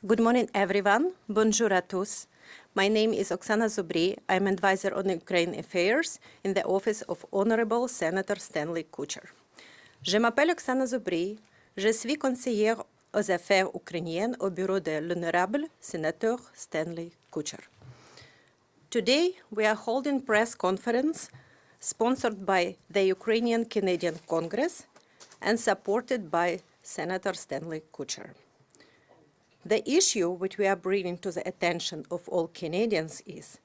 Good morning, everyone. Bonjour à tous. My name is Oksana Zubri. I'm advisor on Ukraine affairs in the office of Honorable Senator Stanley Kutcher. Je m'appelle Oksana Zubri. Je suis conseillère aux affaires ukrainiennes au bureau de l'Honorable Senator Stanley Kutcher. Today, we are holding press conference sponsored by the Ukrainian Canadian Congress and supported by Senator Stanley Kutcher. The issue which we are bringing to the attention of all Canadians is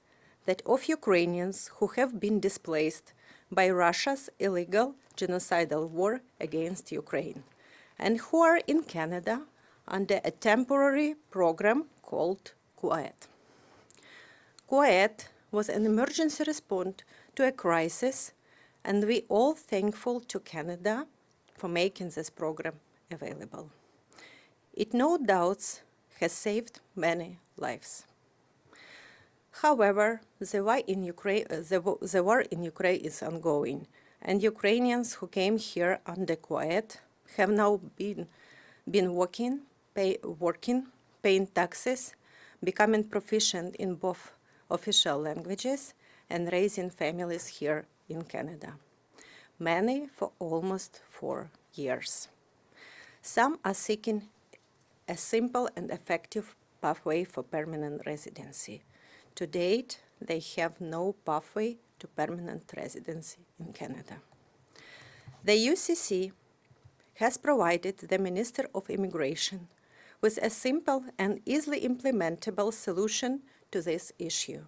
that of Ukrainians who have been displaced by Russia's illegal genocidal war against Ukraine and who are in Canada under a temporary program called CUAET. CUAET was an emergency response to a crisis, and we all thankful to Canada for making this program available. It no doubts has saved many lives. However, the war in Ukraine is ongoing, and Ukrainians who came here under CUAET have now been working, paying taxes, becoming proficient in both official languages, and raising families here in Canada. Many for almost 4 years. Some are seeking a simple and effective pathway for permanent residency. To date, they have no pathway to permanent residency in Canada. The UCC has provided the Minister of Immigration with a simple and easily implementable solution to this issue,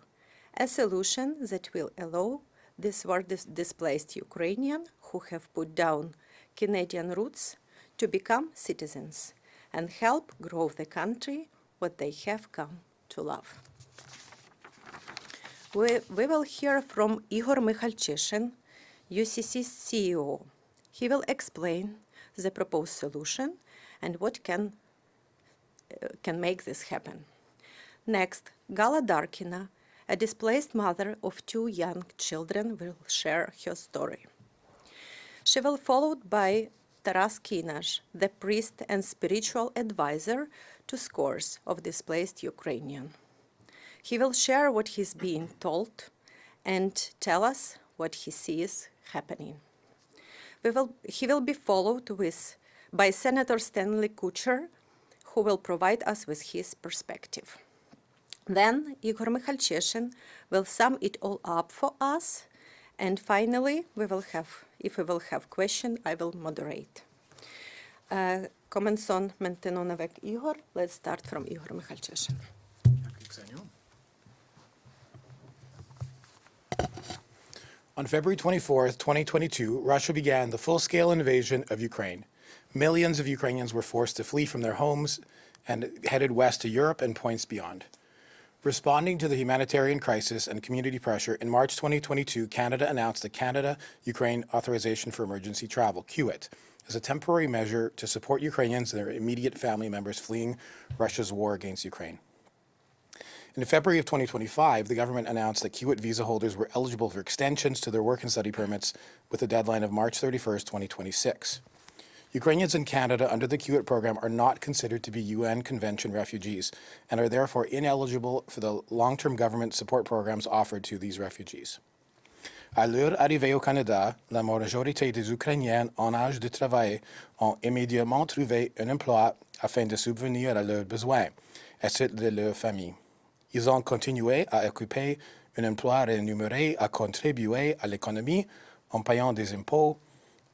a solution that will allow these war-displaced Ukrainians who have put down Canadian roots to become citizens and help grow the country what they have come to love. We will hear from Igor Mikhalchyshin, UCC's CEO. He will explain the proposed solution and what can make this happen. Next, Gala Darkina, a displaced mother of 2 young children, will share her story. She will be followed by Taras Kinash, the priest and spiritual advisor to scores of displaced Ukrainians. He will share what he's being told and tell us what he sees happening. He will be followed by Senator Stanley Kutcher, who will provide us with his perspective. Then Igor Mikhalchyshin will sum it all up for us, and finally, if we will have questions, I will moderate. Commençons maintenant avec Igor. Let's start from Igor Mikhalchyshin. On February 24, 2022, Russia began the full-scale invasion of Ukraine. Millions of Ukrainians were forced to flee from their homes and headed west to Europe and points beyond. Responding to the humanitarian crisis and community pressure, in March 2022, Canada announced the Canada-Ukraine Authorization for Emergency Travel, CUAET, as a temporary measure to support Ukrainians and their immediate family members fleeing Russia's war against Ukraine. In February of 2025, the government announced that CUAET visa holders were eligible for extensions to their work and study permits with a deadline of March 31, 2026. Ukrainians in Canada under the CUAET program are not considered to be UN Convention refugees and are therefore ineligible for the long-term government support programs offered to these refugees. À leur arrivée au Canada, la majorité des Ukrainiens en âge de travailler ont immédiatement trouvé un emploi afin de subvenir à leurs besoins et ceux de leur famille. Ils ont continué à occuper un emploi rémunéré, à contribuer à l'économie en payant des impôts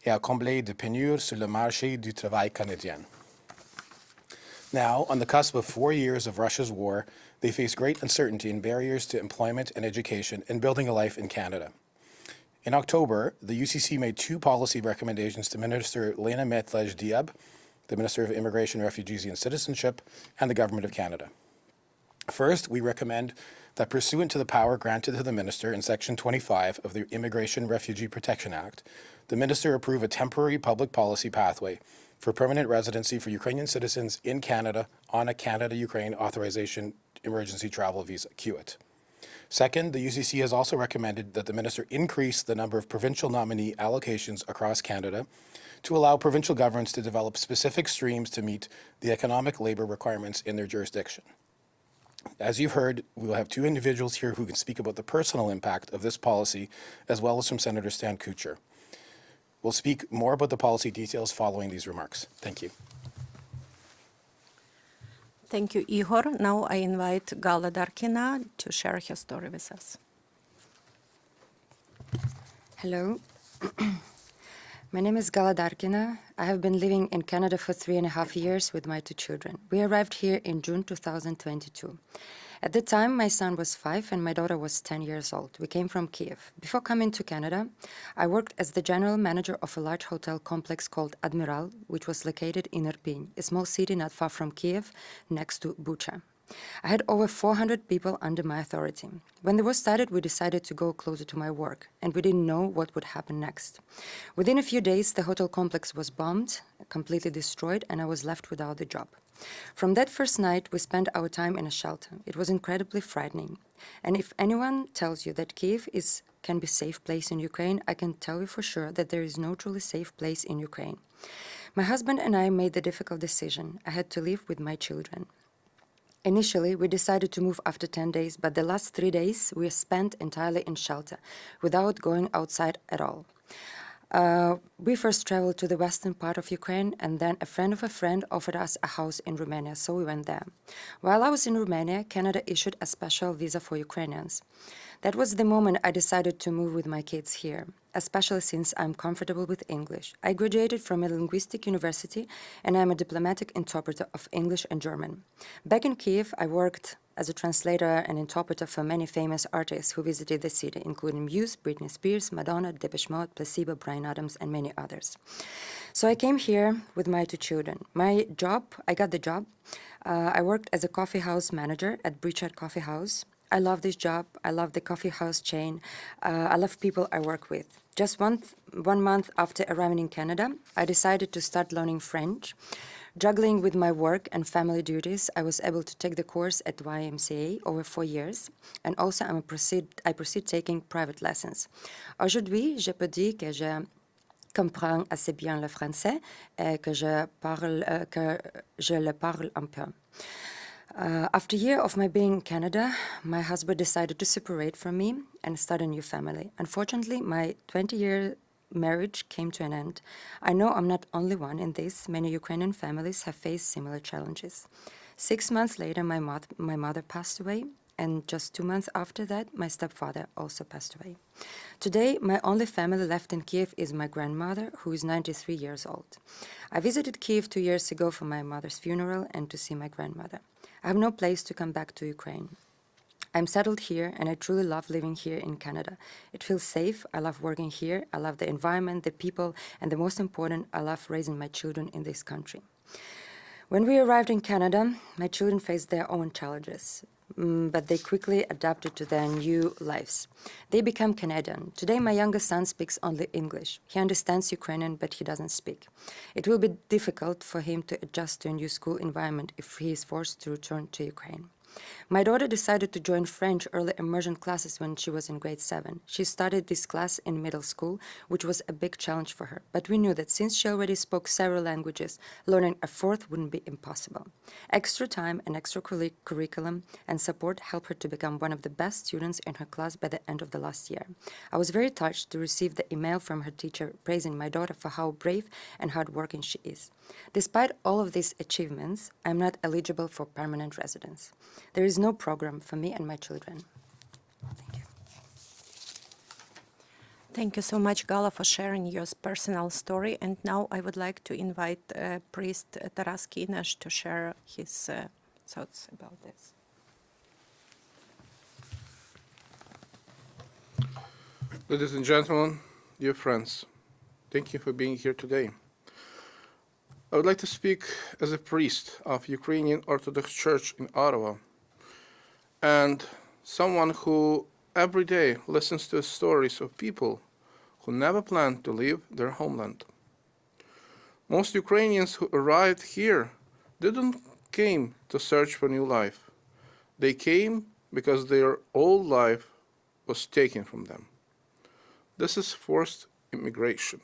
et à combler des pénuries sur le marché du travail canadien. Now, on the cusp of 4 years of Russia's war, they face great uncertainty and barriers to employment and education and building a life in Canada. In October, the UCC made 2 policy recommendations to Minister Lena Metlej-Diab, the Minister of Immigration, Refugees and Citizenship, and the Government of Canada. First, we recommend that pursuant to the power granted to the Minister in Section 25 of the Immigration Refugee Protection Act, the Minister approve a temporary public policy pathway for permanent residency for Ukrainian citizens in Canada on a Canada-Ukraine Authorization Emergency Travel Visa, CUAET. Second, the UCC has also recommended that the Minister increase the number of provincial nominee allocations across Canada to allow provincial governments to develop specific streams to meet the economic labor requirements in their jurisdiction. As you've heard, we will have two individuals here who can speak about the personal impact of this policy, as well as from Senator Stan Kutcher. We'll speak more about the policy details following these remarks. Thank you. Thank you, Igor. Now I invite Gala Darkina to share her story with us. Hello. My name is Gala Darkina. I have been living in Canada for 3.5 years with my 2 children. We arrived here in June 2022. At the time, my son was 5 and my daughter was 10 years old. We came from Kiev. Before coming to Canada, I worked as the general manager of a large hotel complex called Admiral, which was located in Irpin, a small city not far from Kiev, next to Bucha. I had over 400 people under my authority. When the war started, we decided to go closer to my work, and we didn't know what would happen next. Within a few days, the hotel complex was bombed, completely destroyed, and I was left without a job. From that first night, we spent our time in a shelter. It was incredibly frightening. And if anyone tells you that Kiev can be a safe place in Ukraine, I can tell you for sure that there is no truly safe place in Ukraine. My husband and I made the difficult decision. I had to live with my children. Initially, we decided to move after 10 days, but the last 3 days we spent entirely in shelter, without going outside at all. We first traveled to the western part of Ukraine, and then a friend of a friend offered us a house in Romania, so we went there. While I was in Romania, Canada issued a special visa for Ukrainians. That was the moment I decided to move with my kids here, especially since I'm comfortable with English. I graduated from a linguistic university, and I'm a diplomatic interpreter of English and German. Back in Kiev, I worked as a translator and interpreter for many famous artists who visited the city, including Muse, Britney Spears, Madonna, Depeche Mode, Placebo, Bryan Adams, and many others. So I came here with my 2 children. I got the job. I worked as a coffee house manager at Breachhead Coffee House. I love this job. I love the coffee house chain. I love people I work with. Just one month after arriving in Canada, I decided to start learning French. Juggling with my work and family duties, I was able to take the course at YMCA over 4 years, and also I proceed taking private lessons. Aujourd'hui, je peux dire que je comprends assez bien le français et que je le parle un peu. After a year of my being in Canada, my husband decided to separate from me and start a new family. Unfortunately, my 20-year marriage came to an end. I know I'm not only one in this. Many Ukrainian families have faced similar challenges. 6 months later, my mother passed away, and just 2 months after that, my stepfather also passed away. Today, my only family left in Kiev is my grandmother, who is 93 years old. I visited Kiev 2 years ago for my mother's funeral and to see my grandmother. I have no place to come back to Ukraine. I'm settled here, and I truly love living here in Canada. It feels safe. I love working here. I love the environment, the people, and the most important, I love raising my children in this country. When we arrived in Canada, my children faced their own challenges, but they quickly adapted to their new lives. They became Canadian. Today, my youngest son speaks only English. He understands Ukrainian, but he doesn't speak. It will be difficult for him to adjust to a new school environment if he is forced to return to Ukraine. My daughter decided to join French early immersion classes when she was in grade 7. She started this class in middle school, which was a big challenge for her. But we knew that since she already spoke several languages, learning a 4th wouldn't be impossible. Extra time and extra curriculum and support helped her to become one of the best students in her class by the end of the last year. I was very touched to receive the email from her teacher praising my daughter for how brave and hardworking she is. Despite all of these achievements, I am not eligible for permanent residence. There is no program for me and my children. Thank you. Thank you so much, Gala, for sharing your personal story. And now I would like to invite priest Taras Kinash to share his thoughts about this. Ladies and gentlemen, dear friends, thank you for being here today. I would like to speak as a priest of Ukrainian Orthodox Church in Ottawa and someone who every day listens to stories of people who never planned to leave their homeland. Most Ukrainians who arrived here didn't came to search for new life. They came because their old life was taken from them. This is forced immigration.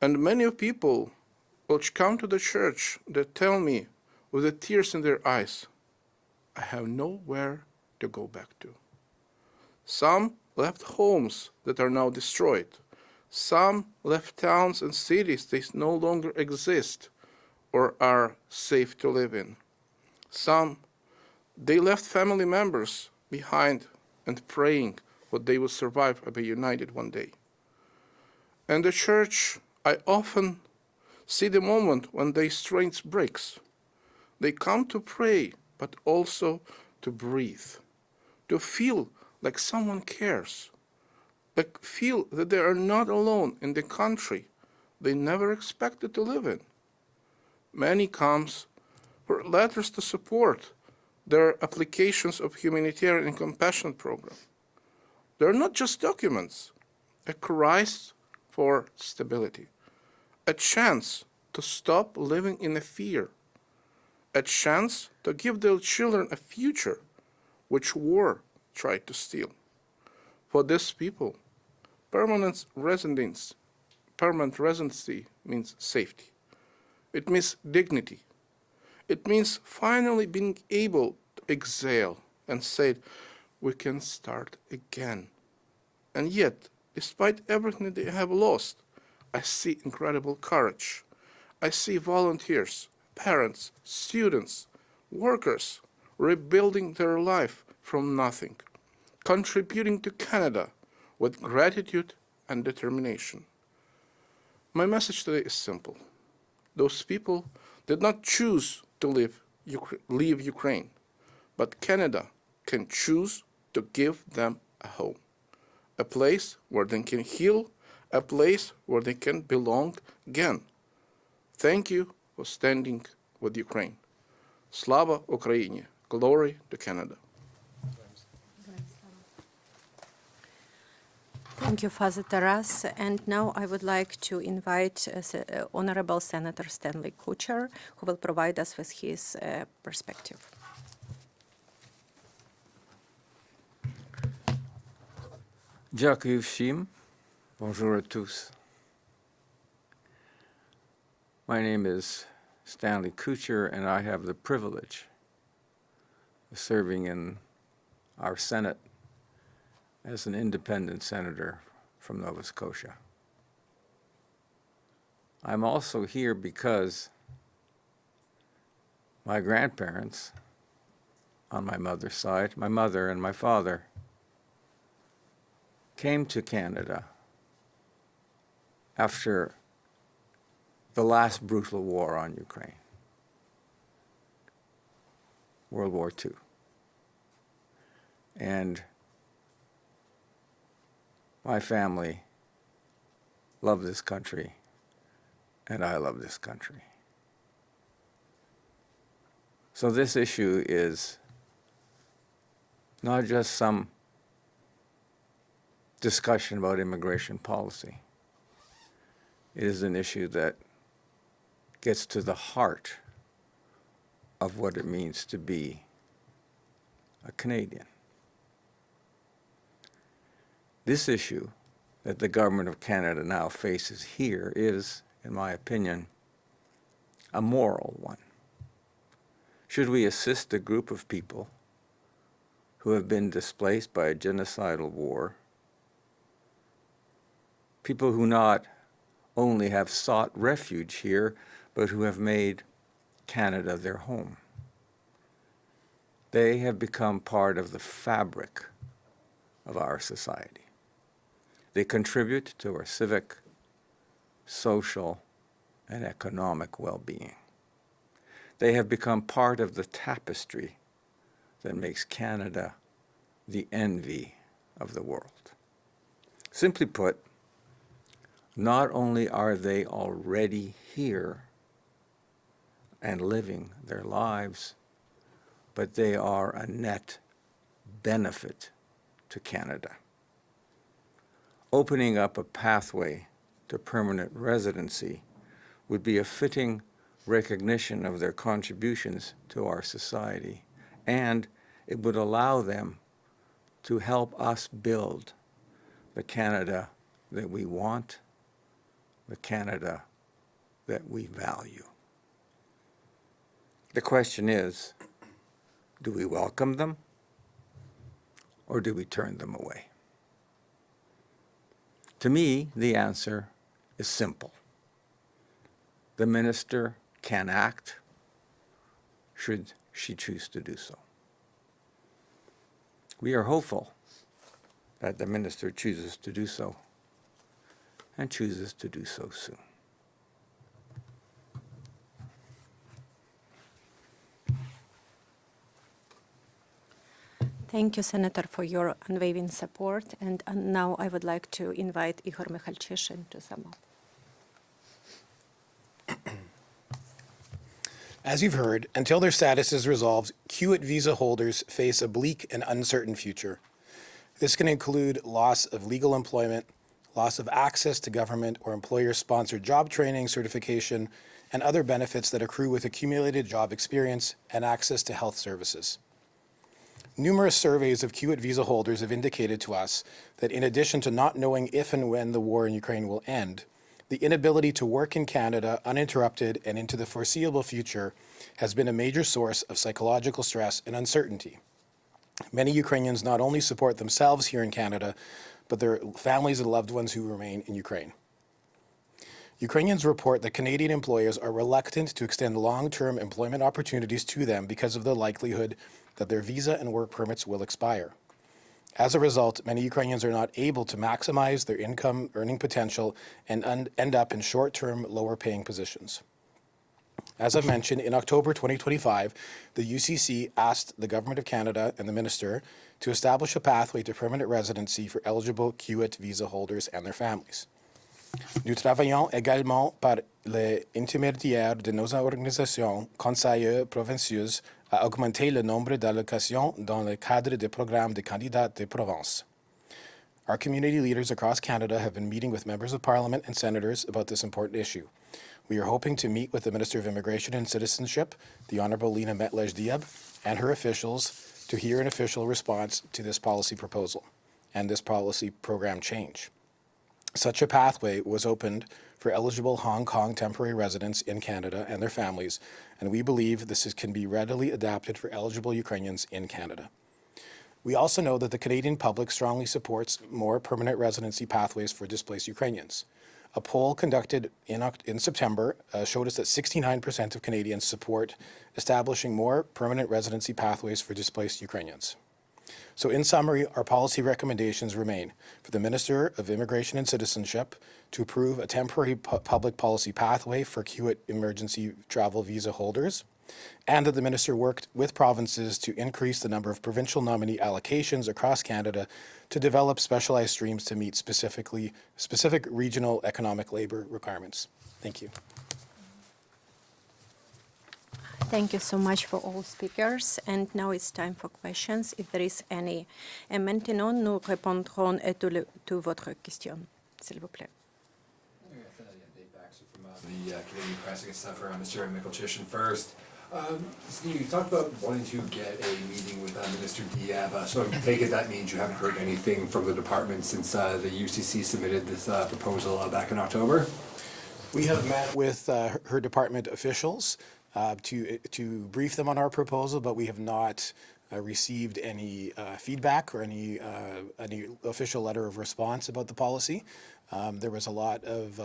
And many people which come to the church that tell me with the tears in their eyes, I have nowhere to go back to. Some left homes that are now destroyed. Some left towns and cities that no longer exist or are safe to live in. Some, they left family members behind and praying that they will survive and be united one day. And the church, I often see the moment when their strength breaks. They come to pray, but also to breathe, to feel like someone cares, like feel that they are not alone in the country they never expected to live in. Many comes for letters to support their applications of humanitarian and compassion program. They're not just documents, a cry for stability, a chance to stop living in a fear, a chance to give their children a future which war tried to steal. For these people, permanent residency means safety. It means dignity. It means finally being able to exhale and say, we can start again. And yet, despite everything they have lost, I see incredible courage. I see volunteers, parents, students, workers rebuilding their life from nothing, contributing to Canada with gratitude and determination. My message today is simple. Those people did not choose to leave Ukraine, but Canada can choose to give them a home, a place where they can heal, a place where they can belong again. Thank you for standing with Ukraine. Slava Ukraini! Glory to Canada. Thank you, Father Taras. And now I would like to invite Honorable Senator Stanley Coocher, who will provide us with his perspective. Дякую всім. Bonjour à tous. My name is Stanley Kutcher, and I have the privilege of serving in our Senate as an independent senator from Nova Scotia. I'm also here because my grandparents on my mother's side, my mother and my father, came to Canada after the last brutal war on Ukraine, World War II. And my family loved this country, and I love this country. So this issue is not just some discussion about immigration policy. It is an issue that gets to the heart of what it means to be a Canadian. This issue that the government of Canada now faces here is, in my opinion, a moral one. Should we assist a group of people who have been displaced by a genocidal war, people who not only have sought refuge here, but who have made Canada their home? They have become part of the fabric of our society. They contribute to our civic, social, and economic well-being. They have become part of the tapestry that makes Canada the envy of the world. Simply put, not only are they already here and living their lives, but they are a net benefit to Canada. Opening up a pathway to permanent residency would be a fitting recognition of their contributions to our society, and it would allow them to help us build the Canada that we want the Canada that we value. The question is, do we welcome them or do we turn them away? To me, the answer is simple. The minister can act should she choose to do so. We are hopeful that the minister chooses to do so and chooses to do so soon. Thank you, Senator, for your unwavering support. And now I would like to invite Igor Mikhalchishyn to sum up. As you've heard, until their status is resolved, CUAET visa holders face a bleak and uncertain future. This can include loss of legal employment, loss of access to government or employer-sponsored job training, certification, and other benefits that accrue with accumulated job experience and access to health services. Numerous surveys of CUAET visa holders have indicated to us that in addition to not knowing if and when the war in Ukraine will end, the inability to work in Canada uninterrupted and into the foreseeable future has been a major source of psychological stress and uncertainty. Many Ukrainians not only support themselves here in Canada, but their families and loved ones who remain in Ukraine. Ukrainians report that Canadian employers are reluctant to extend long-term employment opportunities to them because of the likelihood that their visa and work permits will expire. As a result, many Ukrainians are not able to maximize their income earning potential and end up in short-term, lower-paying positions. As I've mentioned, in October 2025, the UCC asked the Government of Canada and the Minister to establish a pathway to permanent residency for eligible CUAET visa holders and their families. Nous travaillons également par l'intermédiaire de nos organisations conseillères provinciales à augmenter le nombre d'allocations dans le cadre des programmes de candidats de province. Our community leaders across Canada have been meeting with members of Parliament and senators about this important issue. We are hoping to meet with the Minister of Immigration and Citizenship, the Honourable Lina Metlej-Diab, and her officials to hear an official response to this policy proposal and this policy program change. Such a pathway was opened for eligible Hong Kong temporary residents in Canada and their families, and we believe can be readily adapted for eligible Ukrainians in Canada. We also know that the Canadian public strongly supports more permanent residency pathways for displaced Ukrainians. A poll conducted in September showed us that 69% of Canadians support establishing more permanent residency pathways for displaced Ukrainians. So in summary, our policy recommendations remain for the Minister of Immigration and Citizenship to approve a temporary public policy pathway for CUAET emergency travel visa holders, and that the Minister worked with provinces to increase the number of provincial nominee allocations across Canada to develop specialized streams to meet specific regional economic labor requirements. Thank you. Thank you so much for all speakers. And now it's time for questions, if there is any. Et maintenant, nous répondrons à toutes votre question, s'il vous plaît. The Canadian Press, I guess, for Mr. Mikhalchishyn first. You talked about wanting to get a meeting with Minister Diab. So I take it that means you haven't heard anything from the department since the UCC submitted this proposal back in October? We have met with her department officials to brief them on our proposal, but we have not received any feedback or any official letter of response about the policy. There was a lot of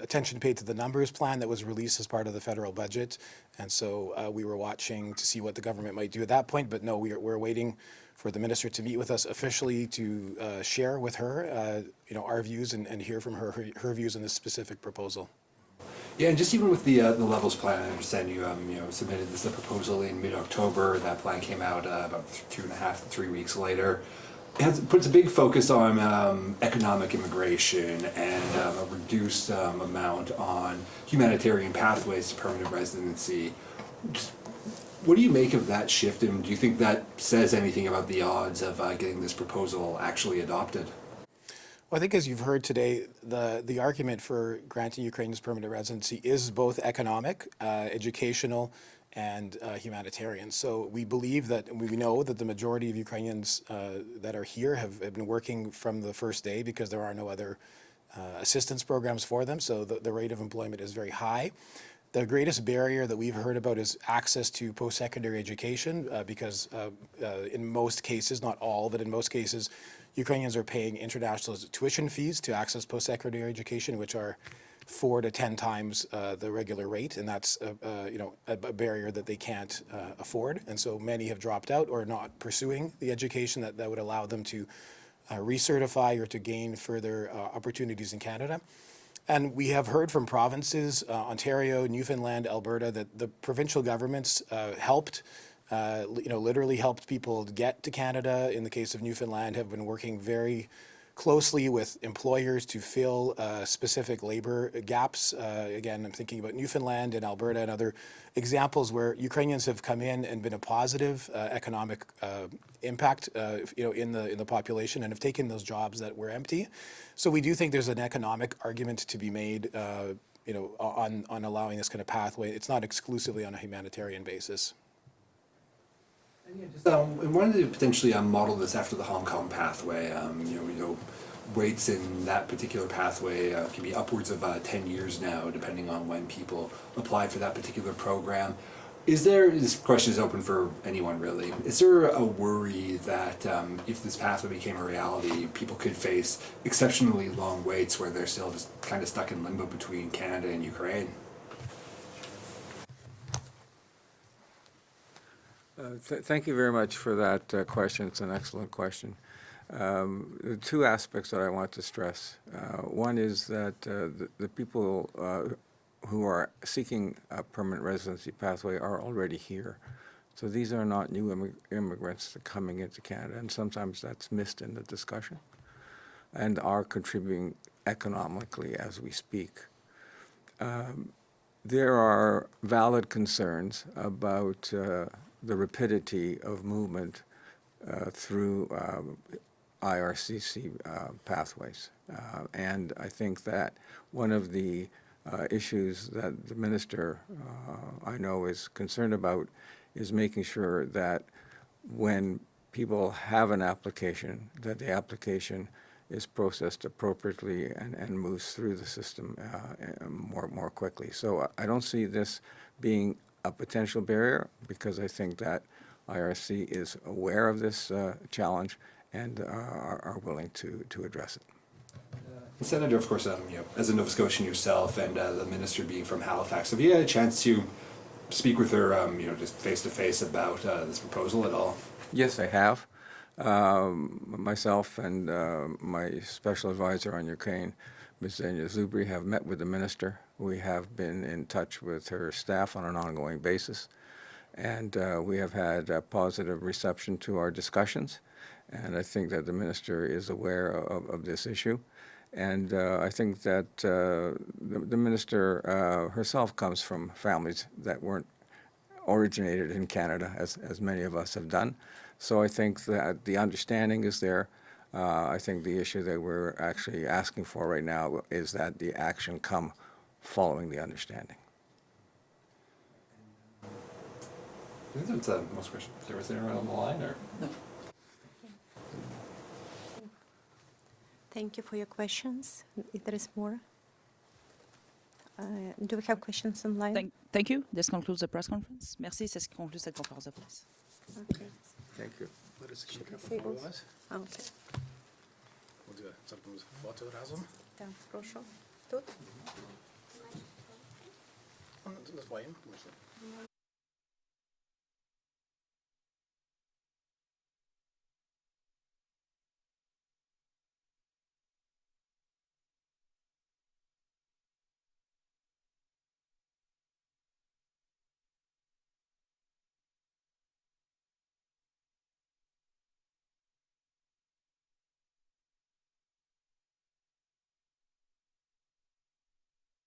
attention paid to the numbers plan that was released as part of the federal budget, and so we were watching to see what the government might do at that point. But no, we're waiting for the minister to meet with us officially to share with her, our views and hear from her views on this specific proposal. Yeah, and just even with the levels plan, I understand you submitted this proposal in mid-October. That plan came out about 2.5 to 3 weeks later. It puts a big focus on economic immigration and a reduced amount on humanitarian pathways to permanent residency. What do you make of that shift, and do you think that says anything about the odds of getting this proposal actually adopted? Well, I think as you've heard today, the argument for granting Ukrainians permanent residency is both economic, educational, and humanitarian. So we believe that, we know that the majority of Ukrainians that are here have been working from the first day because there are no other assistance programs for them, so the rate of employment is very high. The greatest barrier that we've heard about is access to post-secondary education because in most cases, not all, but in most cases, Ukrainians are paying international tuition fees to access post-secondary education, which are 4 to 10 times the regular rate, and that's a barrier that they can't afford. And so many have dropped out or not pursuing the education that would allow them to recertify or to gain further opportunities in Canada. And we have heard from provinces, Ontario, Newfoundland, Alberta, that the provincial governments helped, literally helped people get to Canada. In the case of Newfoundland, have been working very closely with employers to fill specific labor gaps. Again, I'm thinking about Newfoundland and Alberta and other examples where Ukrainians have come in and been a positive economic impact, in the population and have taken those jobs that were empty. So we do think there's an economic argument to be made, on allowing this kind of pathway. It's not exclusively on a humanitarian basis. We wanted to potentially model this after the Hong Kong pathway. We know waits in that particular pathway can be upwards of 10 years now, depending on when people apply for that particular program. This question is open for anyone really, is there a worry that if this pathway became a reality, people could face exceptionally long waits where they're still just kind of stuck in limbo between Canada and Ukraine? Thank you very much for that question. It's an excellent question. The two aspects that I want to stress. One is that the people who are seeking a permanent residency pathway are already here. So these are not new immigrants coming into Canada, and sometimes that's missed in the discussion, and are contributing economically as we speak. There are valid concerns about the rapidity of movement through IRCC pathways. And I think that one of the issues that the minister, I know, is concerned about is making sure that when people have an application, that the application is processed appropriately and moves through the system more quickly. So I don't see this being a potential barrier because I think that IRC is aware of this challenge and are willing to address it. Senator, of course, as a Nova Scotian yourself and the minister being from Halifax, have you had a chance to speak with her, just face to face about this proposal at all? Yes, I have. Myself and my special advisor on Ukraine, Ms. Zenia Zubri, have met with the minister. We have been in touch with her staff on an ongoing basis, and we have had a positive reception to our discussions, and I think that the minister is aware of this issue. And I think that the minister herself comes from families that weren't originated in Canada, as many of us have done. So I think that the understanding is there. I think the issue that we're actually asking for right now is that the action come following the understanding. I think that's most questions. Is there was anyone on the line? Or? No. Thank you for your questions. If there is more. Do we have questions online? Thank you. This concludes the press conference. Merci. C'est ce qui conclut cette conférence de presse. Okay. Thank you. Let us Should keep we say it also? us. Okay. We'll do something photo razem. Так, прошу. Тут? Na swoim?